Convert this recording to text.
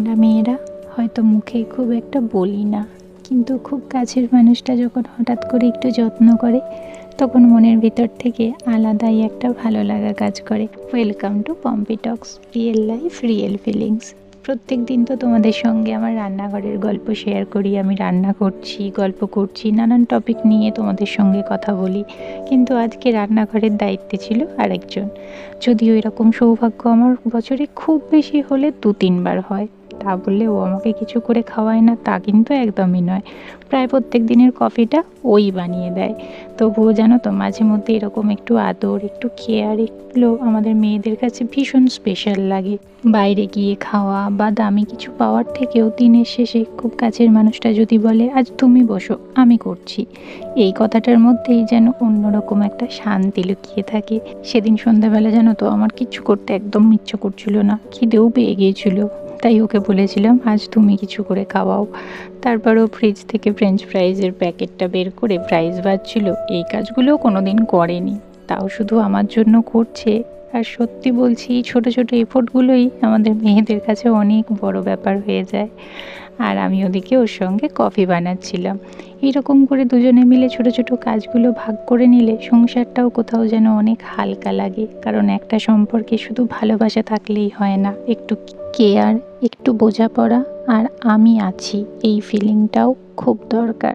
আমরা মেয়েরা হয়তো মুখে খুব একটা বলি না, কিন্তু খুব কাছের মানুষটা যখন হঠাৎ করে একটু যত্ন করে তখন মনের ভিতর থেকে আলাদাই একটা ভালো লাগা কাজ করে। Welcome to Pompi Tux, real life real feelings. প্রত্যেক দিন তো তোমাদের সঙ্গে আমার রান্নাঘরের গল্প শেয়ার করি, আমি রান্না করছি, গল্প করছি, নানান টপিক নিয়ে তোমাদের সঙ্গে কথা বলি। কিন্তু আজকে রান্নাঘরের দায়িত্বে ছিল আরেকজন। যদিও এরকম সৌভাগ্য আমার বছরে খুব বেশি হলে 2-3 বার হয়, তা বললে ও আমাকে কিছু করে খাওয়ায় না তা কিন্তু একদমই নয়। প্রায় প্রত্যেক দিনের কফিটা ওই বানিয়ে দেয়। তবুও জানো তো, মাঝে মধ্যে এরকম একটু আদর, একটু কেয়ার, এগুলো আমাদের মেয়েদের কাছে ভীষণ স্পেশাল লাগে। বাইরে গিয়ে খাওয়া বা দামি কিছু পাওয়ার থেকেও দিনের শেষে খুব কাছের মানুষটা যদি বলে আজ তুমি বসো আমি করছি, এই কথাটার মধ্যেই যেন অন্যরকম একটা শান্তি লুকিয়ে থাকে। সেদিন সন্ধ্যাবেলা জানো তো, আমার কিছু করতে একদম ইচ্ছে করছিল না, খিদেও পেয়ে গিয়েছিল। তাই ওকে বলেছিলাম আজ তুমি কিছু করে খাওয়াও। তারপরও ফ্রিজ থেকে ফ্রেঞ্চ ফ্রাইজের প্যাকেটটা বের করে ফ্রাইজ ভাজছিল। এই কাজগুলোও কোনো দিন করেনি, তাও শুধু আমার জন্য করছে। আর সত্যি বলছি, ছোট ছোট এফোর্টগুলোই আমাদের মেয়েদের কাছে অনেক বড় ব্যাপার হয়ে যায়। আর আমি ওদিকে ওর সঙ্গে কফি বানাচ্ছিলাম। এইরকম করে দুজনে মিলে ছোট ছোট কাজগুলো ভাগ করে নিলে সংসারটাও কোথাও যেন অনেক হালকা লাগে। কারণ একটা সম্পর্কে শুধু ভালোবাসা থাকলেই হয় না, একটু কেয়ার, একটু বোঝাপড়া আর আমি আছি, এই ফিলিংটাও খুব দরকার।